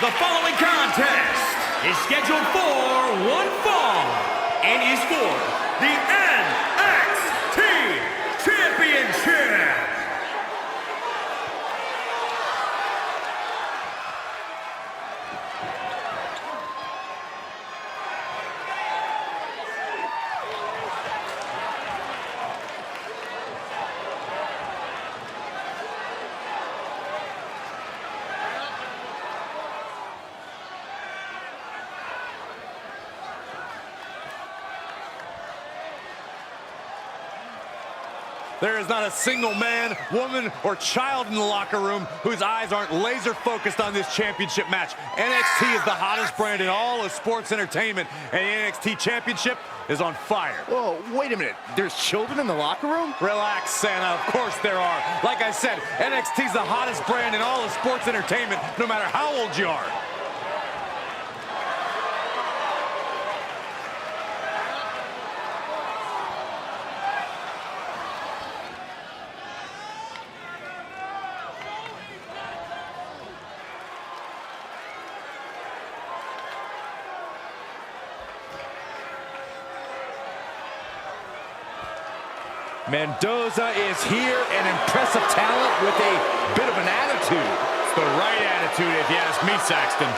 The following contest is scheduled for one fall and is for the NXT Championship. There is not a single man, woman, or child in the locker room whose eyes aren't laser focused on this championship match. NXT is the hottest brand in all of sports entertainment, and the NXT Championship is on fire. Whoa, wait a minute. There's children in the locker room? Relax, Santa. Of course there are. Like I said, NXT is the hottest brand in all of sports entertainment, no matter how old you are. Mendoza is here, an impressive talent with a bit of an attitude. It's the right attitude, if you ask me, Saxton.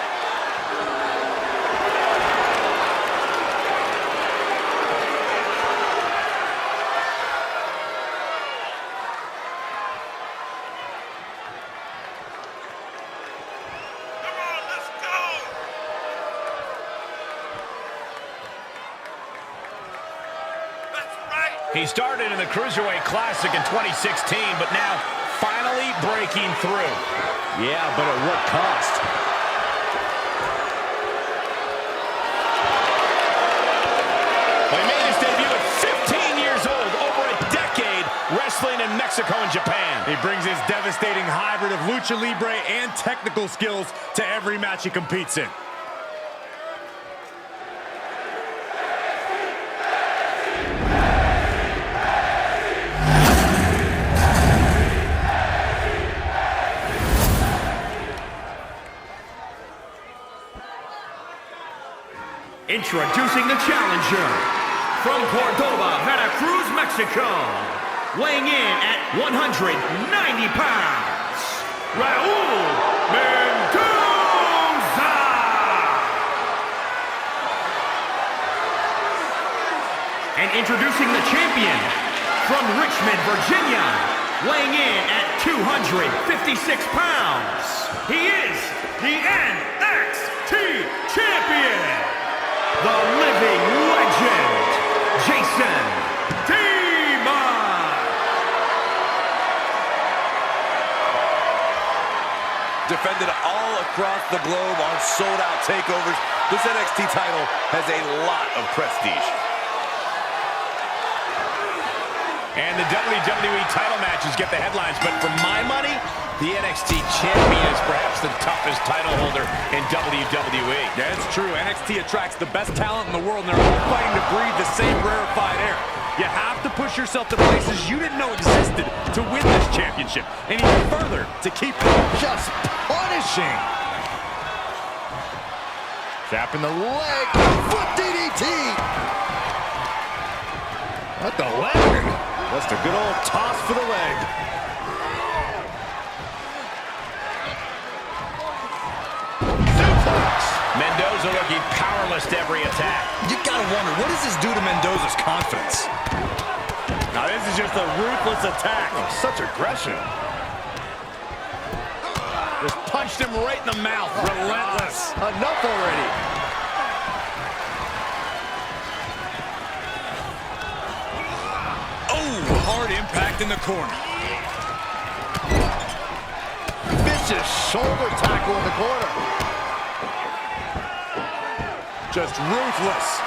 He started in the Cruiserweight Classic in 2016, but now finally breaking through. Yeah, but at what cost? Well, he made his debut at 15 years old, over a decade wrestling in Mexico and Japan. He brings his devastating hybrid of lucha libre and technical skills to every match he competes in. Introducing the challenger from Cordoba, Veracruz, Mexico, weighing in at 190 pounds, Raul Mendoza. And introducing the champion from Richmond, Virginia, weighing in at 256 pounds, he is the NXT champion, the living legend, Jason Demon. Defended all across the globe on sold-out takeovers, this NXT title has a lot of prestige. And the WWE title matches get the headlines, but for my money, the NXT champion is perhaps the toughest title holder in WWE. Yeah, it's true. NXT attracts the best talent in the world, and they're all fighting to breathe the same rarefied air. You have to push yourself to places you didn't know existed to win this championship, and even further to keep it. Just punishing. Tapping the leg. Foot DDT. What the leg? Just a good old toss for the leg. Mendoza looking powerless to every attack. You gotta wonder, what does this do to Mendoza's confidence? Now this is just a ruthless attack. Oh, such aggression. Just punched him right in the mouth. Relentless. Enough already. Oh, hard impact in the corner. Vicious shoulder tackle in the corner. Just ruthless.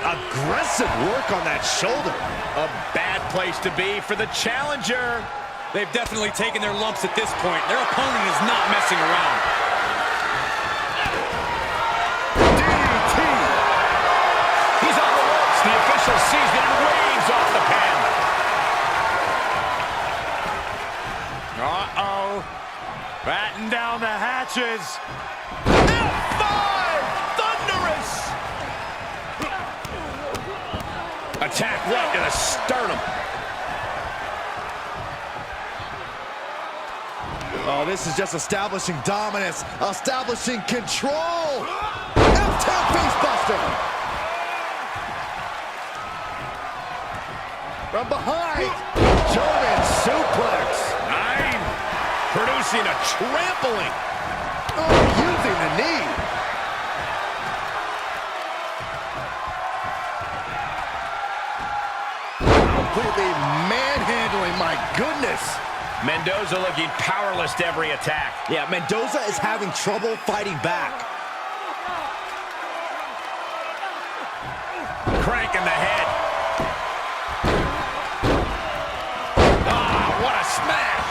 Aggressive work on that shoulder. A bad place to be for the challenger. They've definitely taken their lumps at this point. Their opponent is not messing around. DDT. He's on the ropes. The official sees it and waves off the pen. Uh-oh. Batten down the hatches. F5! Thunderous! Attack right to the sternum. Oh, this is just establishing dominance, establishing control. F10 facebuster. From behind, German suplex. 9, producing a trampling. Oh, using the knee. Completely manhandling, my goodness. Mendoza looking powerless to every attack. Yeah, Mendoza is having trouble fighting back. Crank in the head. Ah, what a smash.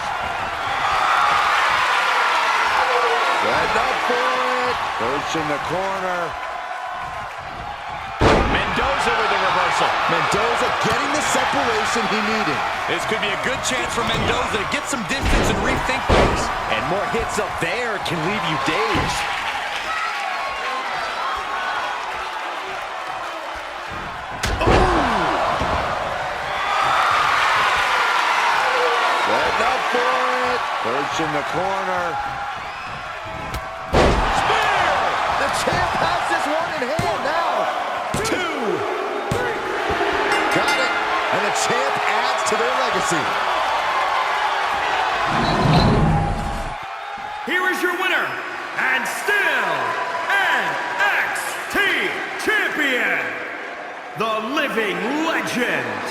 Setting up for it. Perch in the corner. Mendoza with the reversal. Mendoza getting the separation he needed. This could be a good chance for Mendoza to get some distance and rethink things. And more hits up there can leave you dazed. Setting up for it. Perch in the corner. Spear! The champ has this one in hand now. 2. Got it. And the champ adds to their legacy. Here is your winner, and still NXT Champion, the living legend,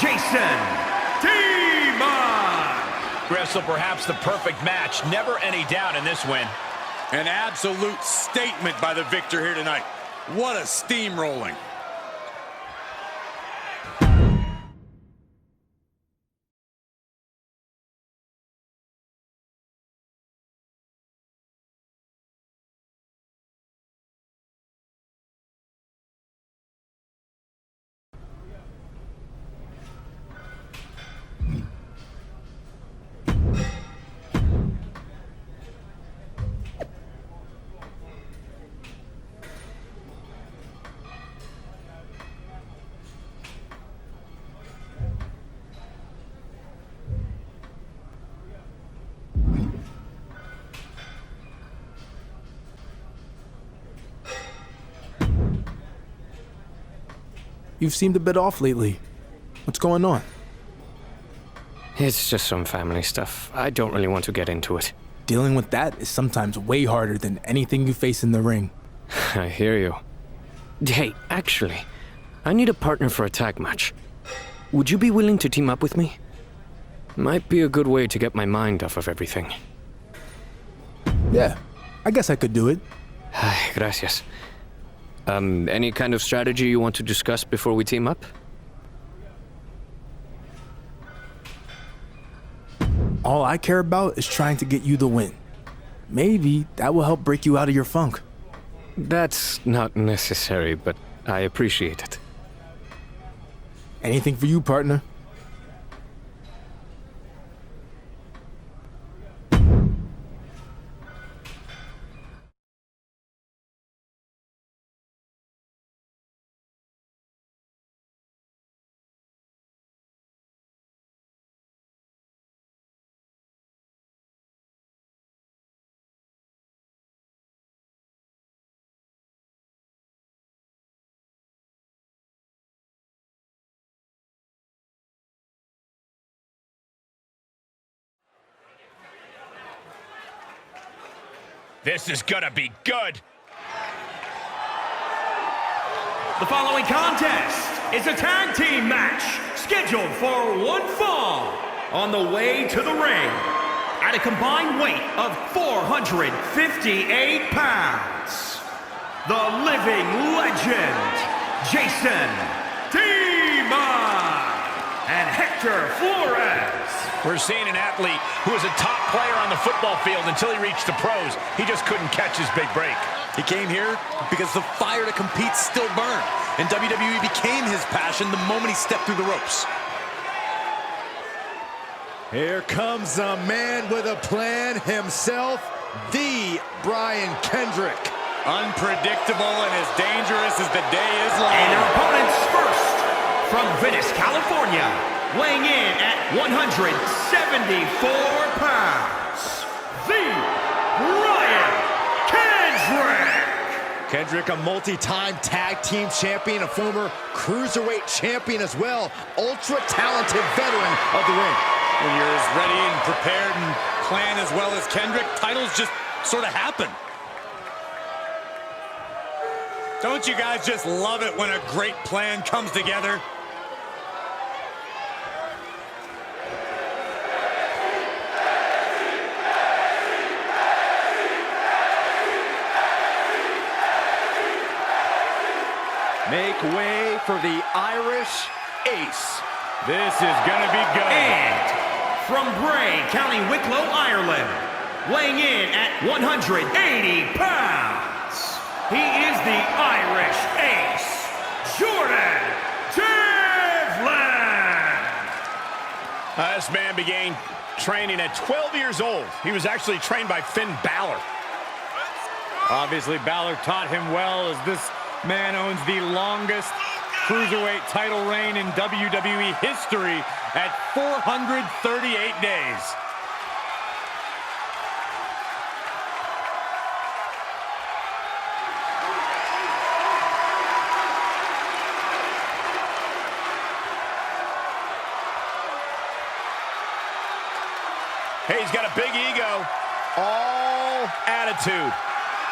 Jason Demon. Wrestle perhaps the perfect match. Never any doubt in this win. An absolute statement by the victor here tonight. What a steamrolling. You've seemed a bit off lately. What's going on? It's just some family stuff. I don't really want to get into it. Dealing with that is sometimes way harder than anything you face in the ring. I hear you. Hey, actually, I need a partner for a tag match. Would you be willing to team up with me? Might be a good way to get my mind off of everything. Yeah, I guess I could do it. Gracias. Any kind of strategy you want to discuss before we team up? All I care about is trying to get you the win. Maybe that will help break you out of your funk. That's not necessary, but I appreciate it. Anything for you, partner? This is gonna be good. The following contest is a tag team match scheduled for one fall. On the way to the ring, at a combined weight of 458 pounds, the living legend, Jason Demon and Hector Flores. We're seeing an athlete who was a top player on the football field until he reached the pros. He just couldn't catch his big break. He came here because the fire to compete still burned, and WWE became his passion the moment he stepped through the ropes. Here comes a man with a plan himself, the Brian Kendrick. Unpredictable and as dangerous as the day is long. And our opponents first, from Venice, California, weighing in at 174 pounds, the Brian Kendrick. Kendrick, a multi-time tag team champion, a former cruiserweight champion as well, ultra-talented veteran of the ring. When you're as ready and prepared and plan as well as Kendrick, titles just sort of happen. Don't you guys just love it when a great plan comes together? Make way for the Irish Ace. This is gonna be good. And from Bray, County Wicklow, Ireland, weighing in at 180 pounds, he is the Irish Ace, Jordan Devlin. This man began training at 12 years old. He was actually trained by Finn Balor. Obviously, Balor taught him well, as this man owns the longest cruiserweight title reign in WWE history at 438 days. Hey, he's got a big ego. All attitude.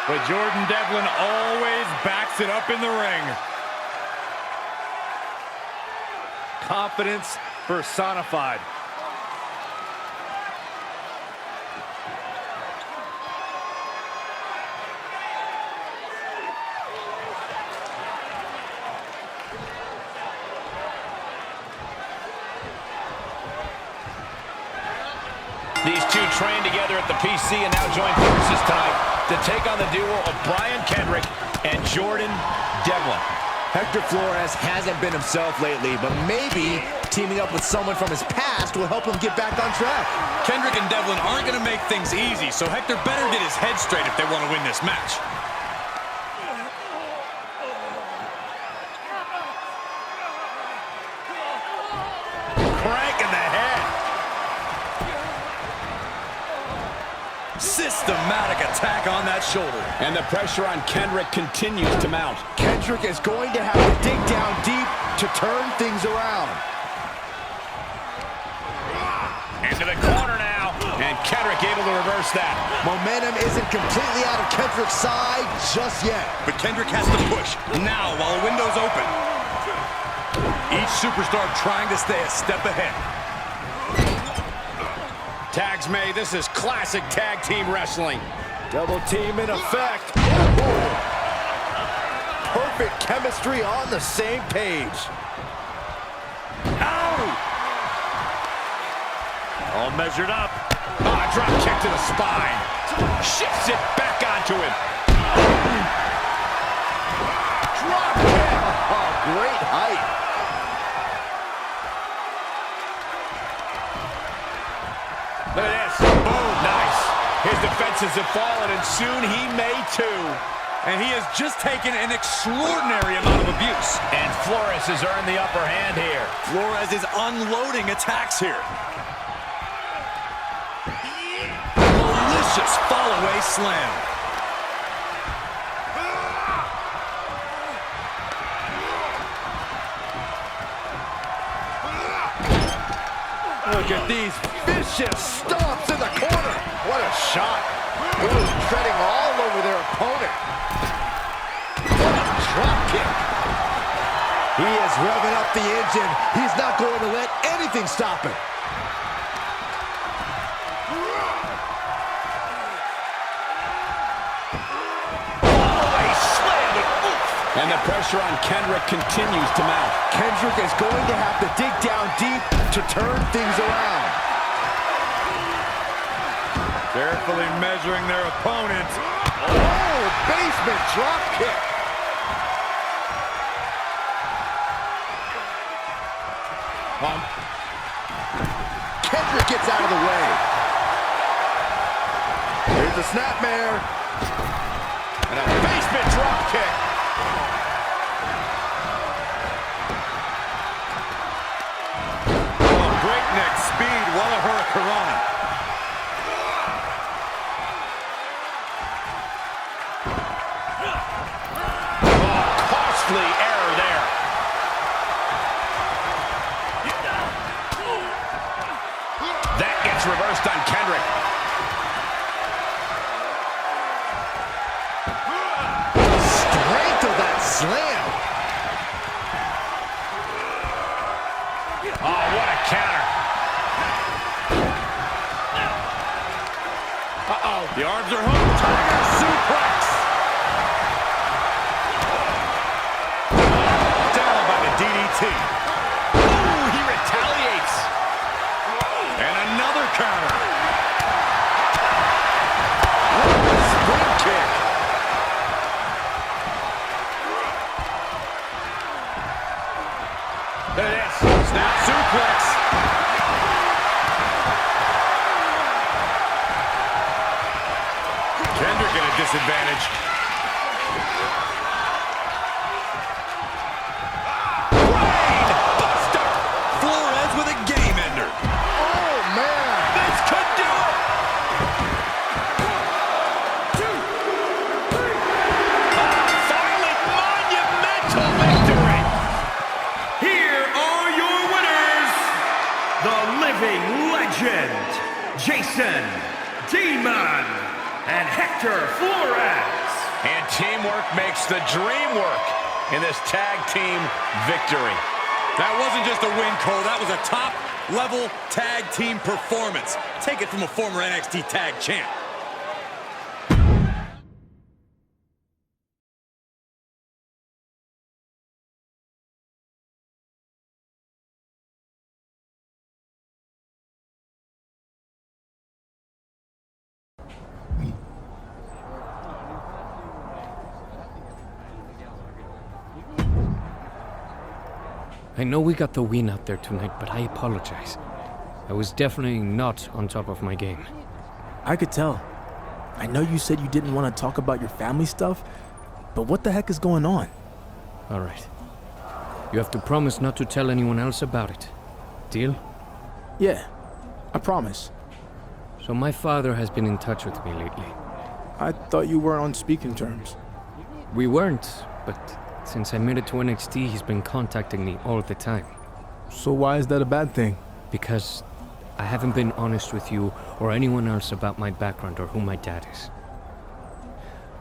But Jordan Devlin always backs it up in the ring. Confidence personified. These two trained together at the PC and now join forces tonight to take on the duo of Brian Kendrick and Jordan Devlin. Hector Flores hasn't been himself lately, but maybe teaming up with someone from his past will help him get back on track. Kendrick and Devlin aren't going to make things easy, so Hector better get his head straight if they want to win this match. Crank in the head. Systematic attack on that shoulder. And the pressure on Kendrick continues to mount. Kendrick is going to have to dig down deep to turn things around. Into the corner now. And Kendrick able to reverse that. Momentum isn't completely out of Kendrick's side just yet. But Kendrick has to push now while the window's open. Each superstar trying to stay a step ahead. Tags made. This is classic tag team wrestling. Double team in effect. Perfect chemistry on the same page. Ow! All measured up. Drop kick to the spine. Shifts it back onto him. Drop kick. Oh, great height. Look at this. Boom. Nice. His defenses have fallen, and soon he may too. And he has just taken an extraordinary amount of abuse. And Flores has earned the upper hand here. Flores is unloading attacks here. Malicious fall-away slam. Look at these vicious stomps in the corner. What a shot. Ooh, treading all over their opponent. What a drop kick. He is revving up the engine. He's not going to let anything stop him. And the pressure on Kendrick continues to mount. Kendrick is going to have to dig down deep to turn things around. Carefully measuring their opponent. Oh, basement drop kick. Kendrick gets out of the way. Here's the snapmare. And a basement drop kick. Oh, breakneck speed, what a hurricanrana. Costly error there. That gets reversed on Kendrick. Strength of that slam. Oh, what a counter. Uh-oh, the arms are hooked. Tiger suplex. Down by the DDT. Ooh, he retaliates. And another counter. Spring kick. There it is. Snap suplex. Kendrick at a disadvantage. Brain buster. Flores with a game ender. Oh, man. This could do it. Finally, monumental victory. Here are your winners, the living legend, Jason Demon and Hector Flores. And teamwork makes the dream work in this tag team victory. That wasn't just a win, Cole. That was a top-level tag team performance. Take it from a former NXT tag champ. I know we got the win out there tonight, but I apologize. I was definitely not on top of my game. I could tell. I know you said you didn't want to talk about your family stuff, but what the heck is going on? All right. You have to promise not to tell anyone else about it. Deal? Yeah, I promise. So my father has been in touch with me lately. I thought you were on speaking terms. We weren't, but since I made it to NXT, he's been contacting me all the time. So why is that a bad thing? Because I haven't been honest with you or anyone else about my background or who my dad is.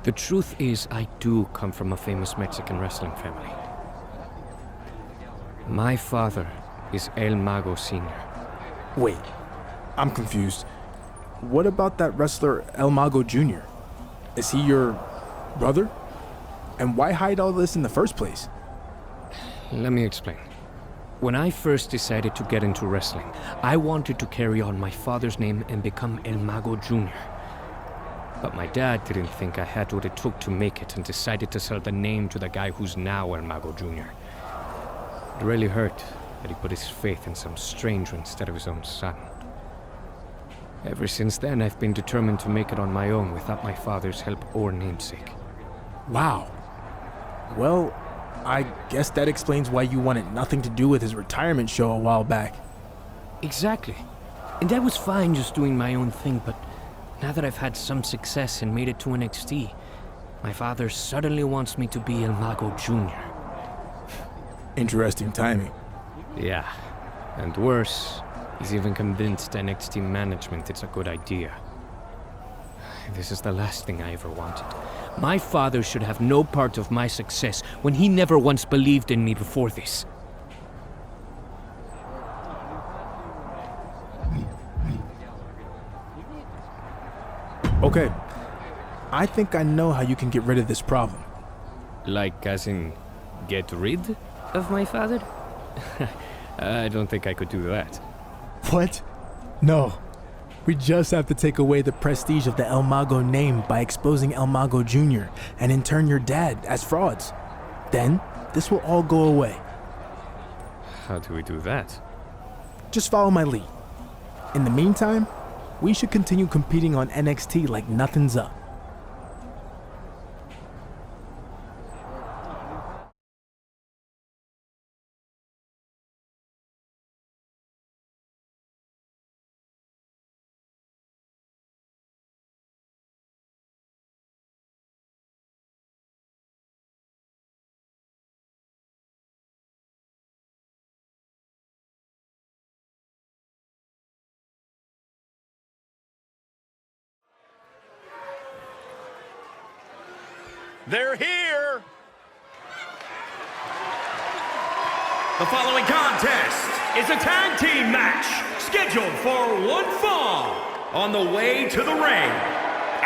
The truth is, I do come from a famous Mexican wrestling family. My father is El Mago Sr. Wait, I'm confused. What about that wrestler El Mago Jr.? Is he your brother? And why hide all this in the first place? Let me explain. When I first decided to get into wrestling, I wanted to carry on my father's name and become El Mago Jr. But my dad didn't think I had what it took to make it and decided to sell the name to the guy who's now El Mago Jr. It really hurt that he put his faith in some stranger instead of his own son. Ever since then, I've been determined to make it on my own without my father's help or namesake. Wow. Well, I guess that explains why you wanted nothing to do with his retirement show a while back. Exactly. And I was fine just doing my own thing, but now that I've had some success and made it to NXT, my father suddenly wants me to be El Mago Jr. Interesting timing. Yeah. And worse, he's even convinced NXT management it's a good idea. This is the last thing I ever wanted. My father should have no part of my success when he never once believed in me before this. Okay, I think I know how you can get rid of this problem. Like, as in, get rid of my father? I don't think I could do that. What? No. We just have to take away the prestige of the El Mago name by exposing El Mago Jr. and in turn your dad as frauds. Then, this will all go away. How do we do that? Just follow my lead. In the meantime, we should continue competing on NXT like nothing's up. They're here. The following contest is a tag team match scheduled for one fall on the way to the ring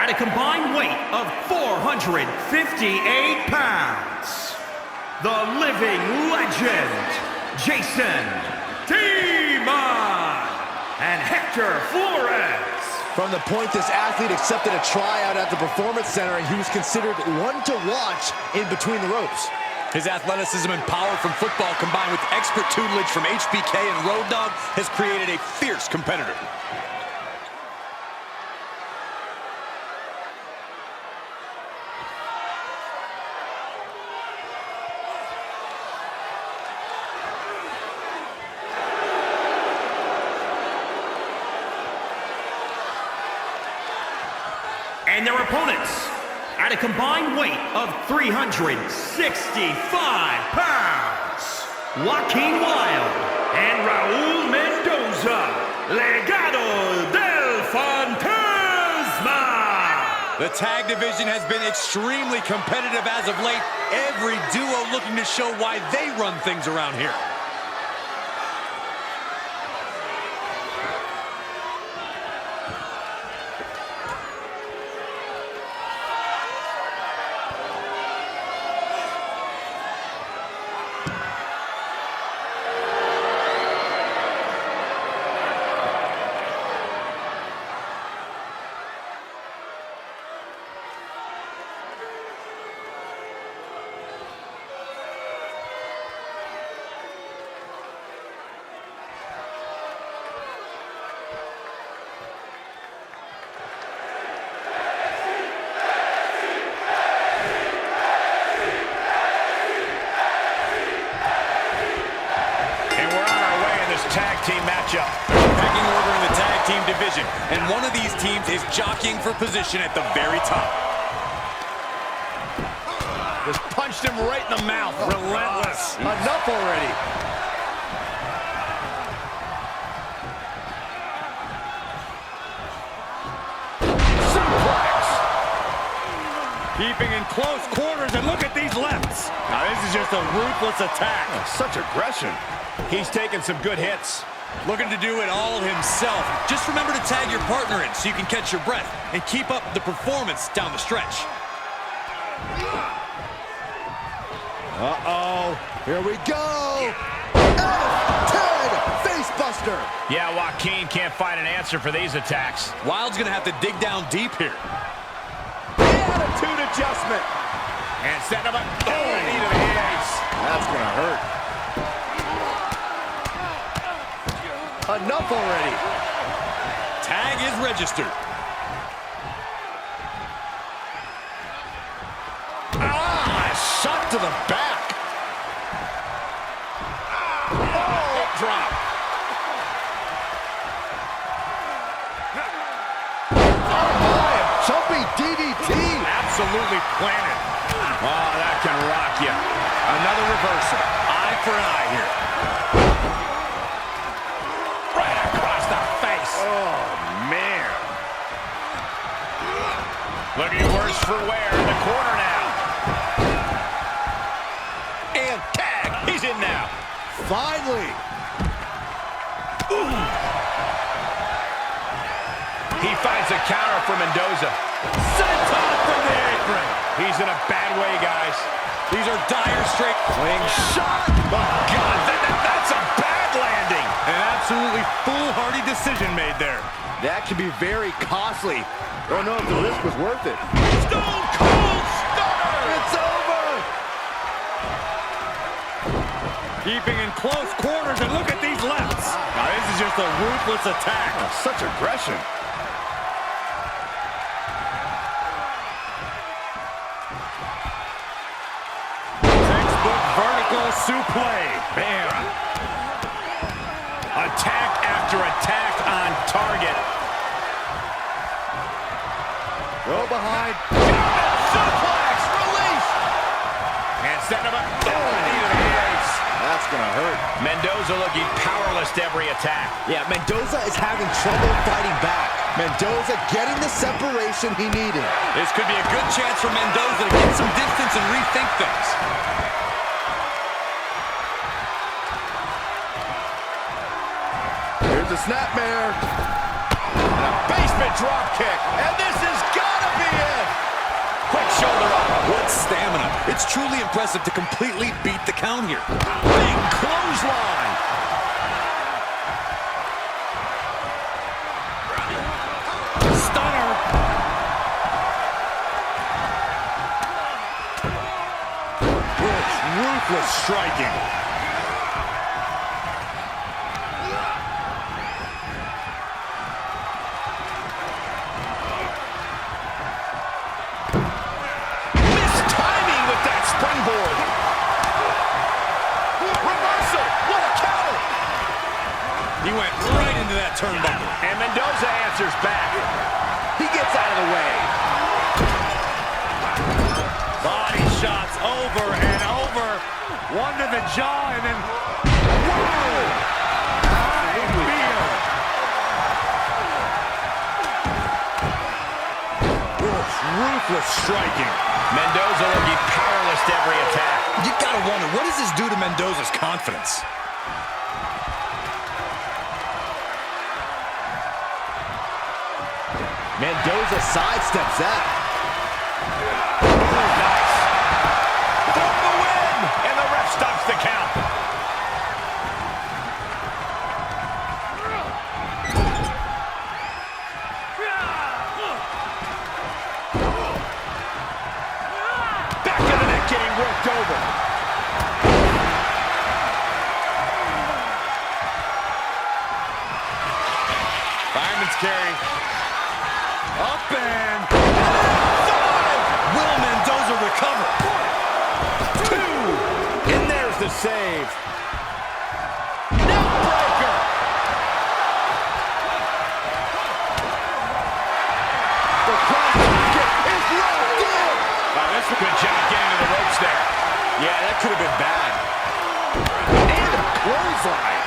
at a combined weight of 458 pounds. The living legend, Jason T-Man and Hector Flores. From the point this athlete accepted a tryout at the Performance Center, he was considered one to watch in between the ropes. His athleticism and power from football combined with expert tutelage from HBK and Road Dogg has created a fierce competitor. And their opponents, at a combined weight of 365 pounds, Joaquin Wilde and Raul Mendoza, Legado del Fantasma. The tag division has been extremely competitive as of late. Every duo looking to show why they run things around here. Tag team matchup. Pecking order in the tag team division, and one of these teams is jockeying for position at the very top. Just punched him right in the mouth. Relentless. Enough already. Suplex. Keeping in close quarters, and look at these lefts. Now this is just a ruthless attack. Such aggression. He's taking some good hits. Looking to do it all himself. Just remember to tag your partner in so you can catch your breath and keep up the performance down the stretch. Uh-oh. Here we go. F10 facebuster. Yeah, Joaquin can't find an answer for these attacks. Wilde's going to have to dig down deep here. Attitude adjustment. And set him up. Oh, knee to the face. That's going to hurt. Enough already. Tag is registered. Shot to the back. Oh, drop. Oh my, jumping DDT. Absolutely planted. Oh, that can rock you. Another reversal. Eye for an eye here. Right across the face. Oh, man. Looking worse for wear in the corner now. And tag. He's in now. Finally. Ooh. He finds a counter for Mendoza. Senton from the apron. He's in a bad way, guys. These are dire straight. Shot. Oh, God, that's a bad landing. An absolutely foolhardy decision made there. That can be very costly. Don't know if the risk was worth it. Stone Cold Stunner. It's over. Keeping in close quarters, and look at these lefts. Now, this is is just a ruthless attack. Oh, such aggression. Textbook vertical suplex. Bam. Attack after attack on target. Go behind. Suplex, release. And set him up. That's gonna hurt. Mendoza looking powerless to every attack. Yeah, Mendoza is having trouble fighting back. Mendoza getting the separation he needed. This could be a good chance for Mendoza to get some distance and rethink things. Here's a snapmare. And a basement drop kick. And this has got to be it. Quick shoulder up. What stamina. It's truly impressive to completely beat the count here. Big clothesline. Stunner. Ruthless striking. Mistiming with that springboard. Reversal. What a counter. He went right into that turnbuckle. And Mendoza answers back. He gets out of the way. Body shots over and over. One to the jaw and then... Whoa! Ruthless striking. Mendoza looking powerless to every attack. You gotta wonder, what does this do to Mendoza's confidence? Mendoza sidesteps that. Nice. For the win! And the ref stops the count. Back of the neck getting worked over. Fireman's carry. Up and... Will Mendoza recover? 2. And there's the save. Neckbreaker. The cross kick is locked in. Wow, that's a good job getting to the ropes there. Yeah, that could have been bad. And a clothesline.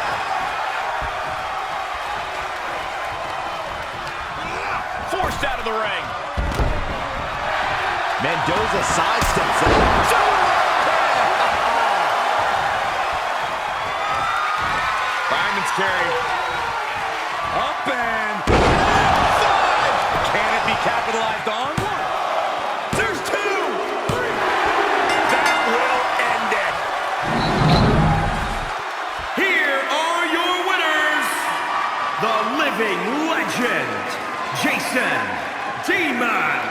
Forced out of the ring. Mendoza sidesteps that. Fireman's carry. Up and... 5! Can it be capitalized on? There's 2. That will end it. Here are your winners, the living legend, Jason Demon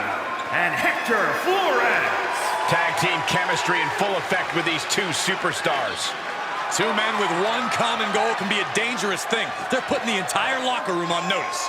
and Hector Flores. Tag team chemistry in full effect with these 2 superstars. 2 men with one common goal can be a dangerous thing. They're putting the entire locker room on notice.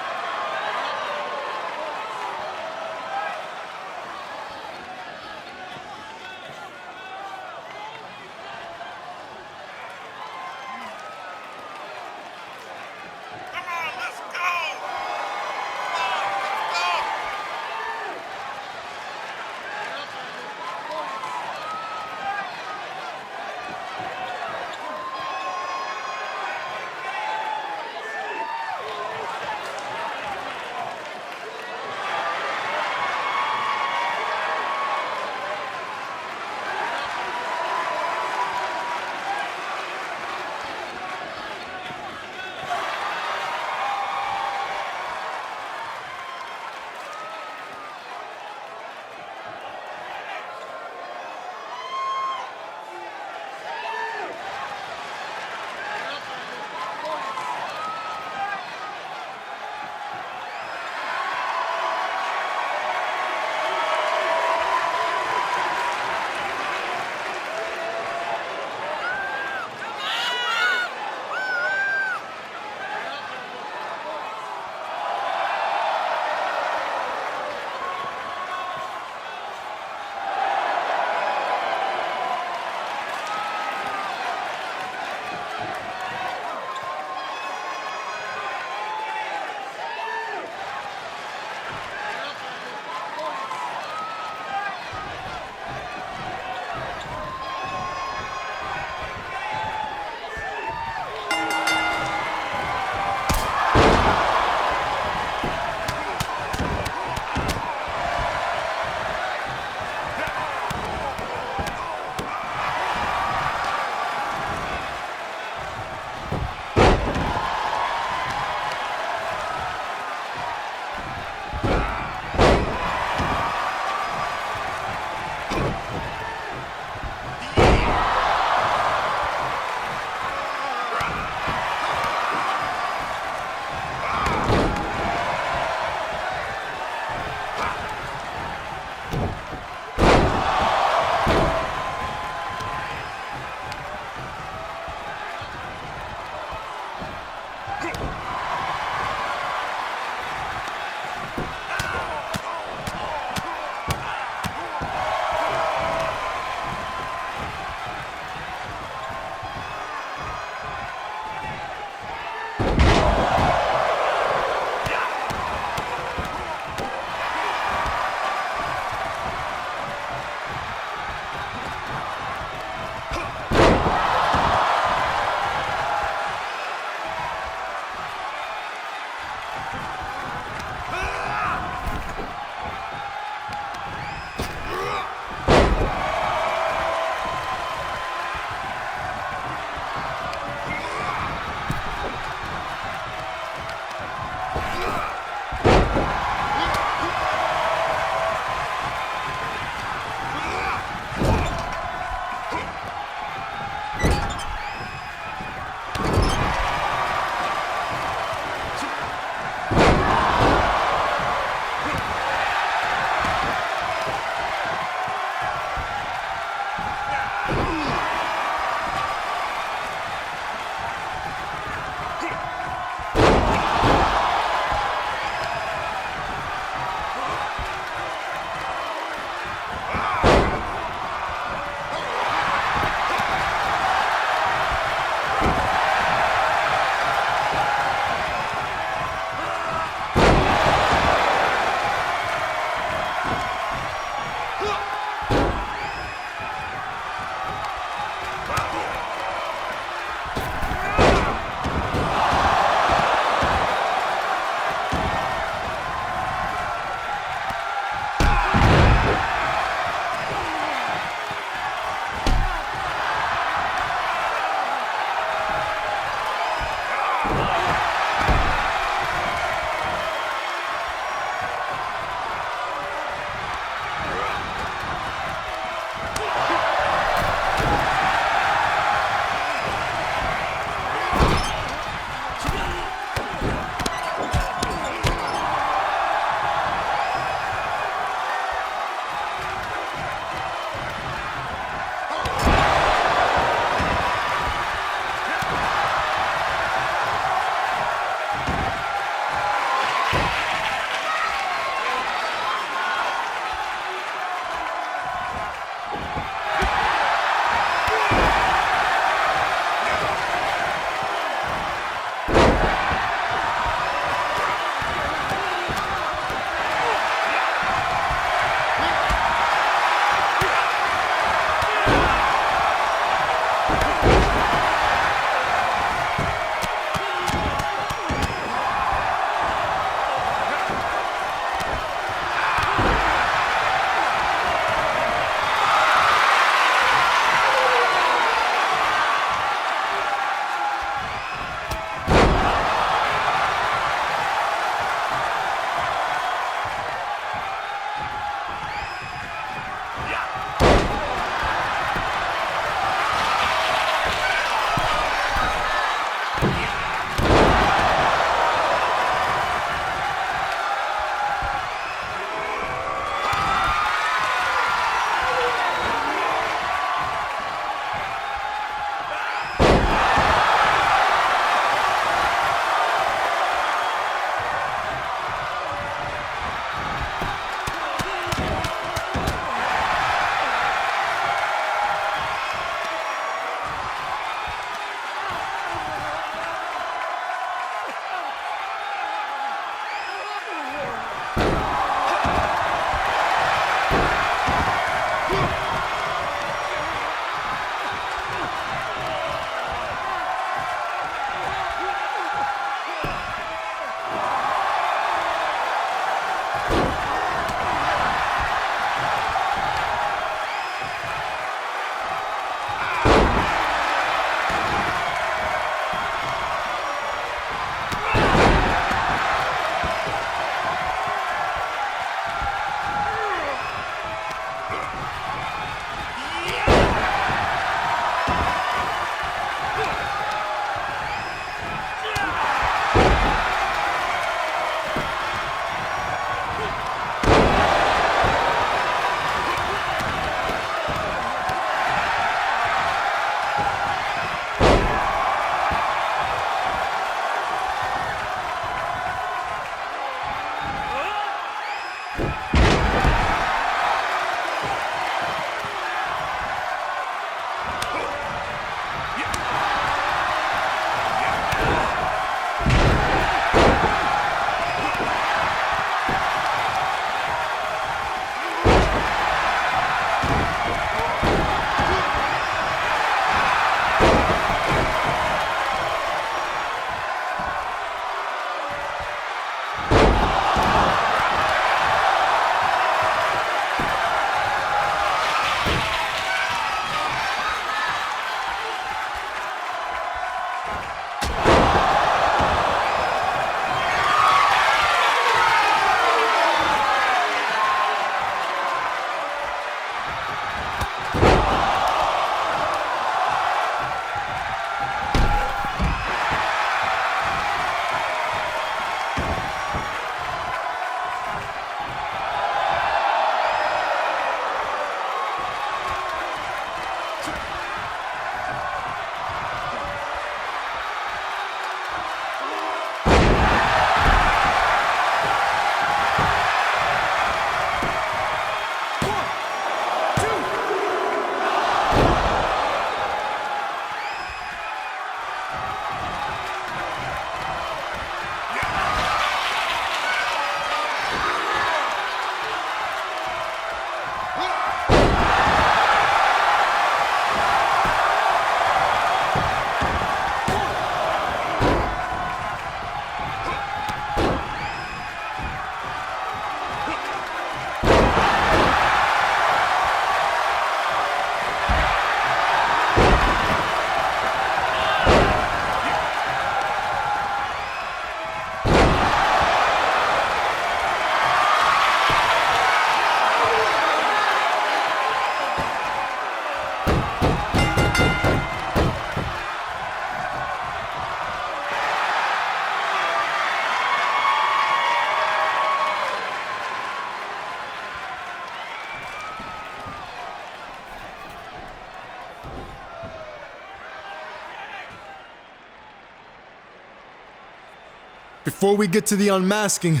Before we get to the unmasking,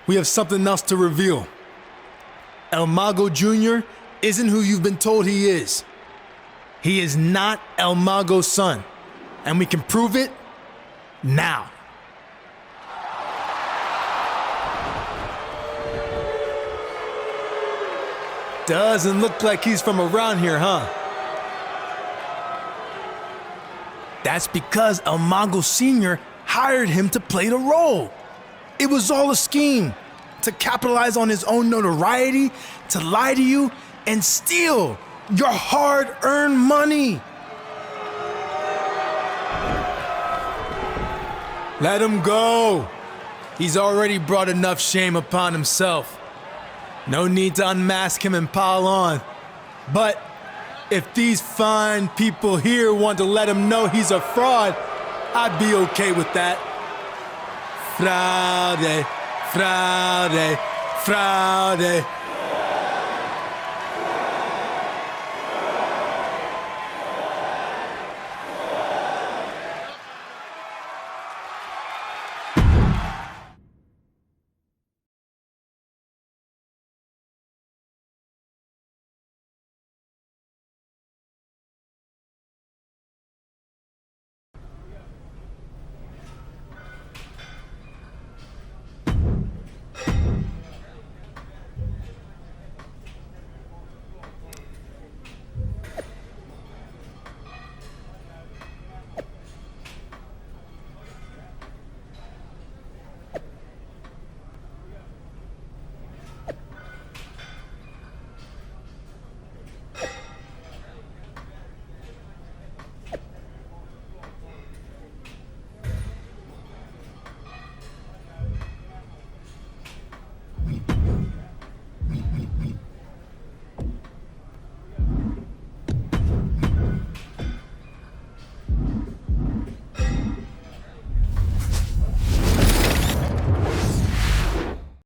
we have something else to reveal. El Mago Jr. isn't who you've been told he is. He is not El Mago's son, and we can prove it now. Doesn't look like he's from around here, huh? That's because El Mago Sr. hired him to play the role. It was all a scheme to capitalize on his own notoriety, to lie to you, and steal your hard-earned money. Let him go. He's already brought enough shame upon himself. No need to unmask him and pile on. But if these fine people here want to let him know he's a fraud, I'd be okay with that. Fraude, fraude, fraude.